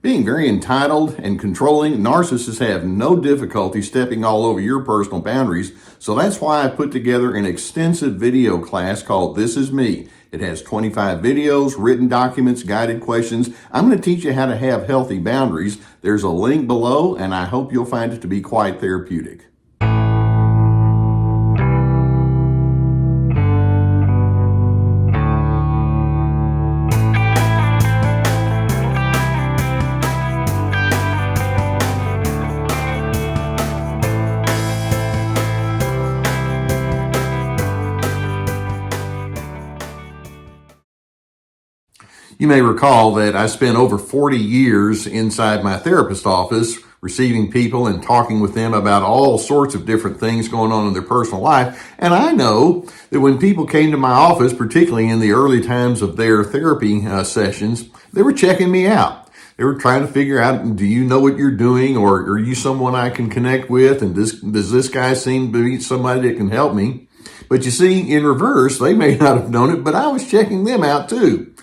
Being very entitled and controlling, narcissists have no difficulty stepping all over your personal boundaries. So that's why I put together an extensive video class called This Is Me. It has 25 videos, written documents, guided questions. I'm going to teach you how to have healthy boundaries. There's a link below, and I hope you'll find it to be quite therapeutic. You may recall that I spent over 40 years inside my therapist office receiving people and talking with them about all sorts of different things going on in their personal life. And I know that when people came to my office, particularly in the early times of their therapy sessions, they were checking me out. They were trying to figure out, do you know what you're doing, or are you someone I can connect with? And does this guy seem to be somebody that can help me? But you see, in reverse, they may not have known it, but I was checking them out too.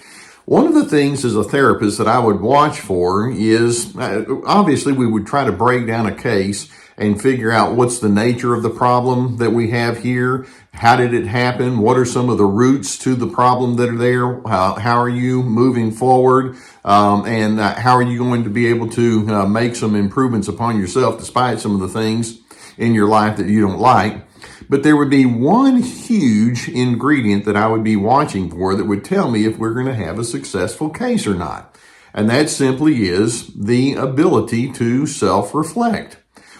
One of the things as a therapist that I would watch for is, obviously we would try to break down a case and figure out what's the nature of the problem that we have here. How did it happen? What are some of the roots to the problem that are there? How are you moving forward? And how are you going to be able to make some improvements upon yourself despite some of the things in your life that you don't like? But there would be one huge ingredient that I would be watching for that would tell me if we're going to have a successful case or not. And that simply is the ability to self-reflect.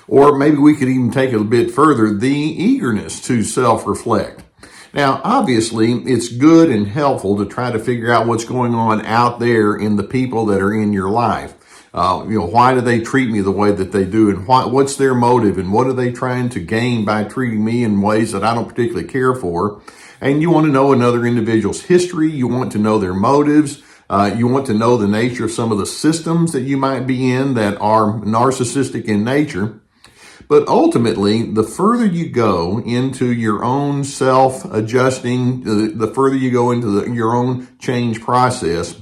Or maybe we could even take it a bit further, the eagerness to self-reflect. Now, obviously, it's good and helpful to try to figure out what's going on out there in the people that are in your life. Why do they treat me the way that they do, and what's their motive, and what are they trying to gain by treating me in ways that I don't particularly care for? And you want to know another individual's history. You want to know their motives. You want to know the nature of some of the systems that you might be in that are narcissistic in nature. But ultimately, the further you go into your own self-adjusting, the further you go into your own change process,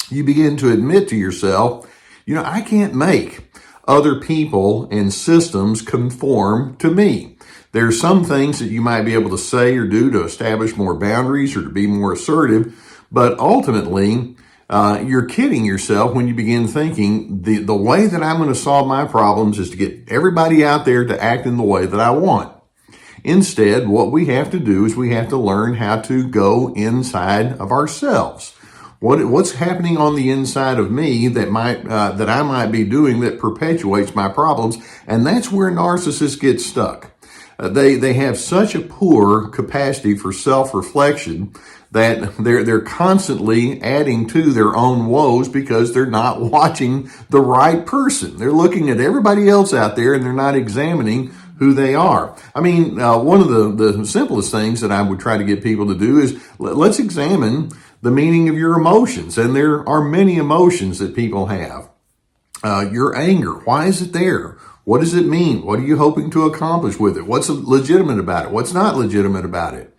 you begin to admit to yourself, I can't make other people and systems conform to me. There's some things that you might be able to say or do to establish more boundaries or to be more assertive, but ultimately, you're kidding yourself when you begin thinking the way that I'm going to solve my problems is to get everybody out there to act in the way that I want. Instead, what we have to do is we have to learn how to go inside of ourselves. What's happening on the inside of me that I might be doing that perpetuates my problems? And that's where narcissists get stuck. They have such a poor capacity for self-reflection that they're constantly adding to their own woes because they're not watching the right person. They're looking at everybody else out there and they're not examining who they are. I mean, one of the simplest things that I would try to get people to do is let's examine the meaning of your emotions. And there are many emotions that people have. Your anger, why is it there? What does it mean? What are you hoping to accomplish with it? What's legitimate about it? What's not legitimate about it?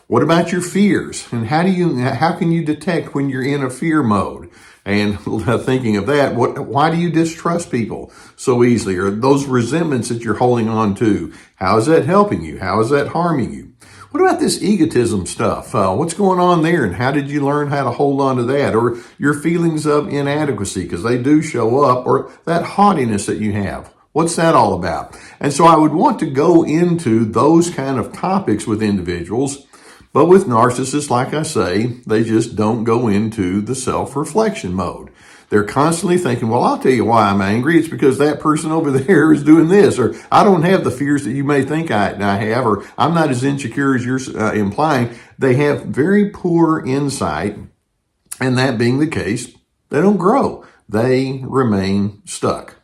What about your fears? And how can you detect when you're in a fear mode? And thinking of that, why do you distrust people so easily? Or those resentments that you're holding on to, how is that helping you? How is that harming you? What about this egotism stuff? What's going on there, and how did you learn how to hold on to that? Or your feelings of inadequacy, because they do show up, or that haughtiness that you have. What's that all about? And so I would want to go into those kind of topics with individuals, but with narcissists, like I say, they just don't go into the self-reflection mode. They're constantly thinking, well, I'll tell you why I'm angry. It's because that person over there is doing this, or I don't have the fears that you may think I have, or I'm not as insecure as you're implying. They have very poor insight, and that being the case, they don't grow. They remain stuck.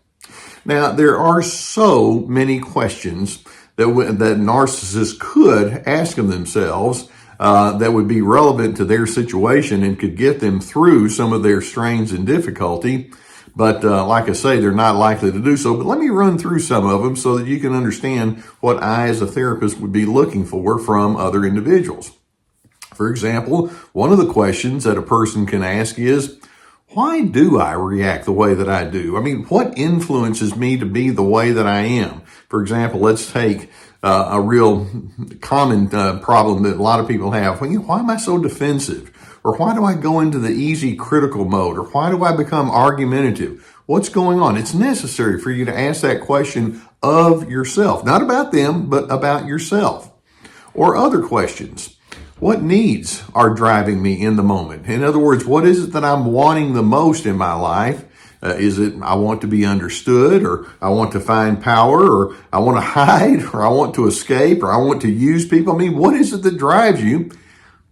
Now, there are so many questions that narcissists could ask of themselves that would be relevant to their situation and could get them through some of their strains and difficulty. But like I say, they're not likely to do so. But let me run through some of them so that you can understand what I as a therapist would be looking for from other individuals. For example, one of the questions that a person can ask is, why do I react the way that I do? I mean, what influences me to be the way that I am? For example, let's take a real common problem that a lot of people have. Well, why am I so defensive? Or why do I go into the easy critical mode? Or why do I become argumentative? What's going on? It's necessary for you to ask that question of yourself, not about them, but about yourself. Or other questions. What needs are driving me in the moment? In other words, what is it that I'm wanting the most in my life? Is it I want to be understood, or I want to find power, or I want to hide, or I want to escape, or I want to use people? I mean, what is it that drives you?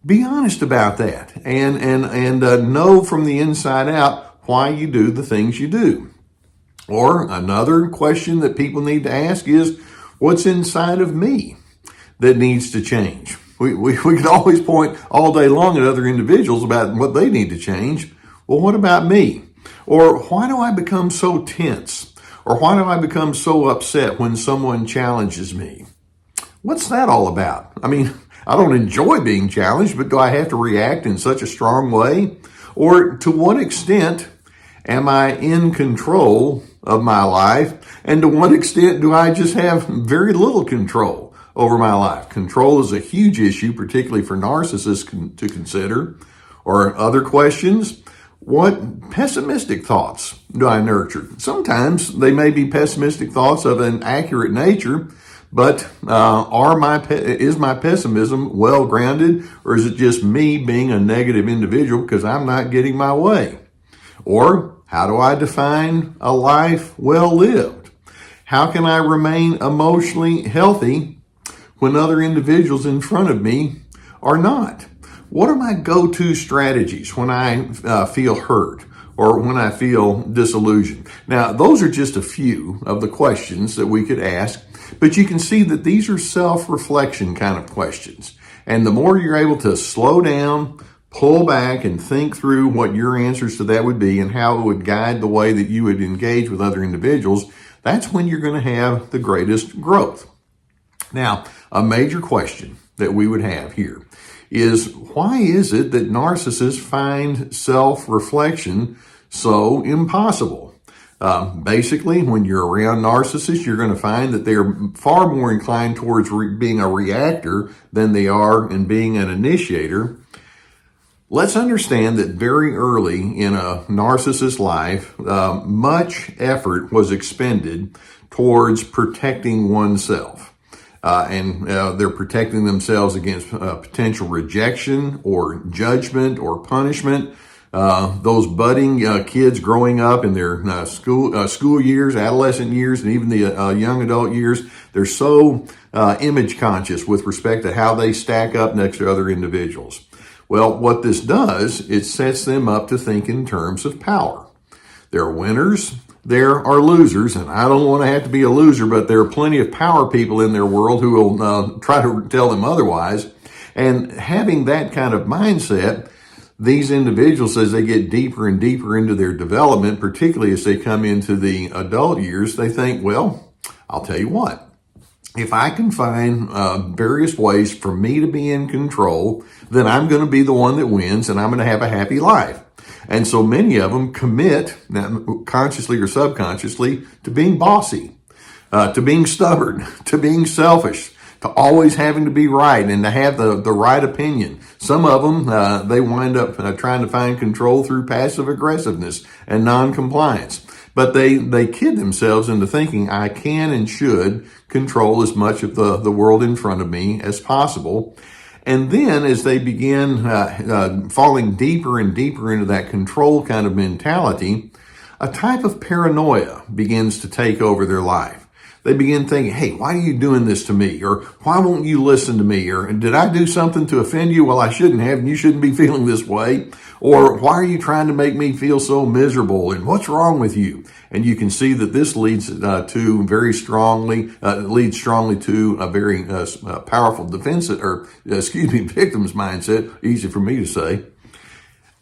Be honest about that and know from the inside out why you do the things you do. Or another question that people need to ask is, what's inside of me that needs to change? We could always point all day long at other individuals about what they need to change. Well, what about me? Or why do I become so tense? Or why do I become so upset when someone challenges me? What's that all about? I mean, I don't enjoy being challenged, but do I have to react in such a strong way? Or to what extent am I in control of my life? And to what extent do I just have very little control over my life? Control is a huge issue, particularly for narcissists to consider. Or other questions, what pessimistic thoughts do I nurture? Sometimes they may be pessimistic thoughts of an accurate nature, but is my pessimism well grounded, or is it just me being a negative individual because I'm not getting my way? Or how do I define a life well lived? How can I remain emotionally healthy when other individuals in front of me are not? What are my go-to strategies when I feel hurt or when I feel disillusioned? Now, those are just a few of the questions that we could ask, but you can see that these are self-reflection kind of questions. And the more you're able to slow down, pull back, and think through what your answers to that would be and how it would guide the way that you would engage with other individuals, that's when you're going to have the greatest growth. Now, a major question that we would have here is, why is it that narcissists find self-reflection so impossible? Basically, when you're around narcissists, you're going to find that they're far more inclined towards being a reactor than they are in being an initiator. Let's understand that very early in a narcissist's life, much effort was expended towards protecting oneself. And they're protecting themselves against potential rejection or judgment or punishment. Those budding kids growing up in their school years, adolescent years, and even the young adult years, they're so image conscious with respect to how they stack up next to other individuals. Well, what this does, it sets them up to think in terms of power. There are winners, there are losers, and I don't want to have to be a loser, but there are plenty of power people in their world who will try to tell them otherwise. And having that kind of mindset, these individuals, as they get deeper and deeper into their development, particularly as they come into the adult years, they think, well, I'll tell you what. If I can find various ways for me to be in control, then I'm going to be the one that wins and I'm going to have a happy life. And so many of them commit, consciously or subconsciously, to being bossy, to being stubborn, to being selfish, to always having to be right and to have the right opinion. Some of them, they wind up trying to find control through passive aggressiveness and non-compliance. But they kid themselves into thinking I can and should control as much of the world in front of me as possible. And then as they begin falling deeper and deeper into that control kind of mentality, a type of paranoia begins to take over their life. They begin thinking, hey, why are you doing this to me? Or why won't you listen to me? Or did I do something to offend you? Well, I shouldn't have, and you shouldn't be feeling this way. Or why are you trying to make me feel so miserable? And what's wrong with you? And you can see that this leads strongly to a very powerful victim's mindset. Easy for me to say.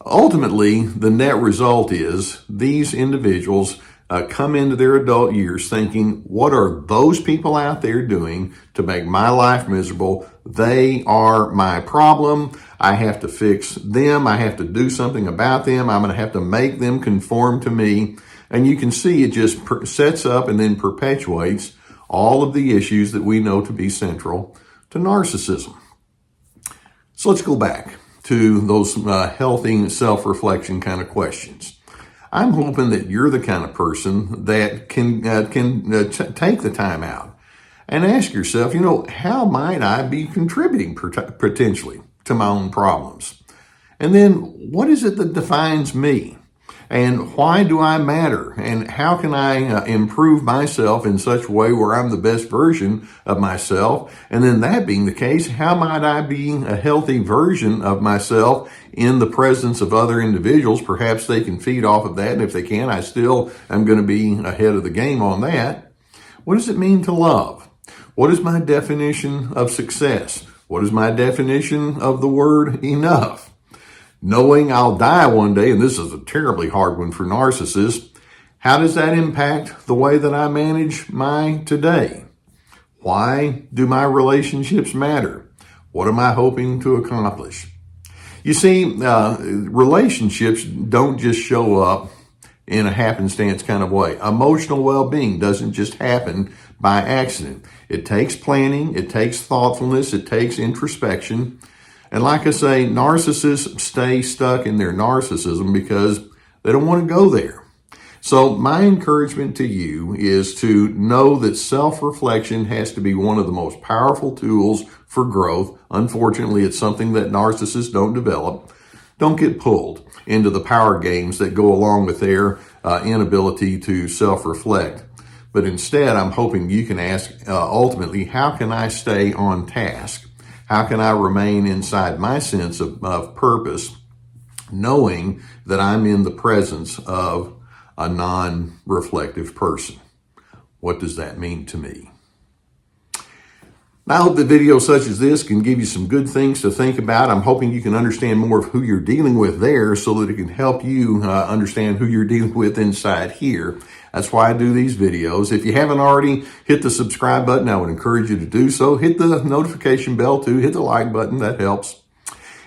Ultimately, the net result is these individuals come into their adult years thinking, what are those people out there doing to make my life miserable? They are my problem. I have to fix them. I have to do something about them. I'm going to have to make them conform to me. And you can see it just sets up and then perpetuates all of the issues that we know to be central to narcissism. So let's go back to those healthy self-reflection kind of questions. I'm hoping that you're the kind of person that can take the time out and ask yourself, how might I be contributing potentially to my own problems? And then what is it that defines me? And why do I matter? And how can I improve myself in such a way where I'm the best version of myself? And then that being the case, how might I be a healthy version of myself in the presence of other individuals? Perhaps they can feed off of that. And if they can, I still am going to be ahead of the game on that. What does it mean to love? What is my definition of success? What is my definition of the word enough? Knowing I'll die one day, and this is a terribly hard one for narcissists, how does that impact the way that I manage my today? Why do my relationships matter? What am I hoping to accomplish? You see, relationships don't just show up in a happenstance kind of way. Emotional well-being doesn't just happen by accident. It takes planning, it takes thoughtfulness, it takes introspection. And like I say, narcissists stay stuck in their narcissism because they don't want to go there. So my encouragement to you is to know that self-reflection has to be one of the most powerful tools for growth. Unfortunately, it's something that narcissists don't develop. Don't get pulled into the power games that go along with their inability to self-reflect. But instead, I'm hoping you can ask ultimately, how can I stay on task? How can I remain inside my sense of purpose, knowing that I'm in the presence of a non-reflective person? What does that mean to me? I hope that videos such as this can give you some good things to think about. I'm hoping you can understand more of who you're dealing with there so that it can help you understand who you're dealing with inside here. That's why I do these videos. If you haven't already hit the subscribe button, I would encourage you to do so. Hit the notification bell too. Hit the like button. That helps.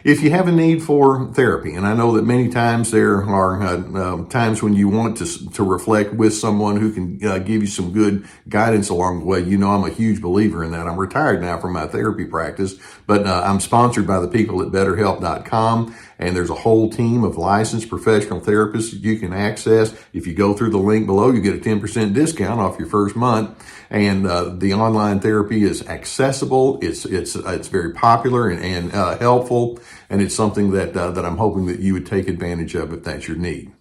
If you have a need for therapy, and I know that many times there are times when you want to reflect with someone who can give you some good guidance along the way. I'm a huge believer in that. I'm retired now from my therapy practice, but I'm sponsored by the people at betterhelp.com, and there's a whole team of licensed professional therapists that you can access. If you go through the link below, you get a 10% discount off your first month. And the online therapy is accessible. It's very popular and helpful, and it's something that I'm hoping that you would take advantage of if that's your need.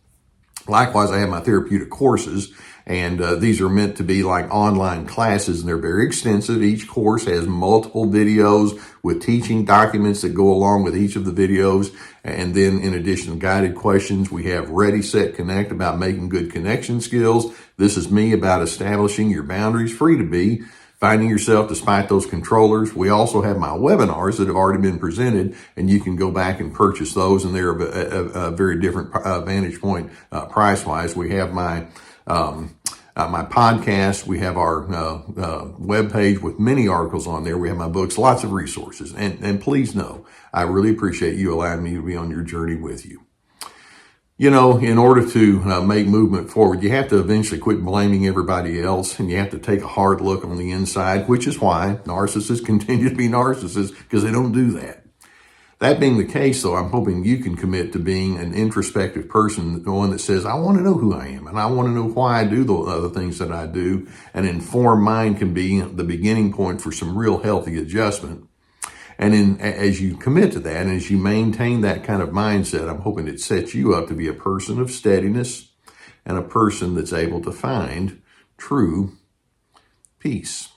Likewise, I have my therapeutic courses, and these are meant to be like online classes, and they're very extensive. Each course has multiple videos with teaching documents that go along with each of the videos. And then in addition to guided questions, we have Ready, Set, Connect about making good connection skills. This is me about establishing your boundaries, free to be, finding yourself despite those controllers. We also have my webinars that have already been presented, and you can go back and purchase those, and they're a very different vantage point price-wise. We have my podcast. We have our webpage with many articles on there. We have my books, lots of resources. And please know, I really appreciate you allowing me to be on your journey with you. In order to make movement forward, you have to eventually quit blaming everybody else, and you have to take a hard look on the inside, which is why narcissists continue to be narcissists, because they don't do that. That being the case, though, I'm hoping you can commit to being an introspective person, the one that says, I want to know who I am, and I want to know why I do the things that I do. An informed mind can be the beginning point for some real healthy adjustment. And as you commit to that, and as you maintain that kind of mindset, I'm hoping it sets you up to be a person of steadiness and a person that's able to find true peace.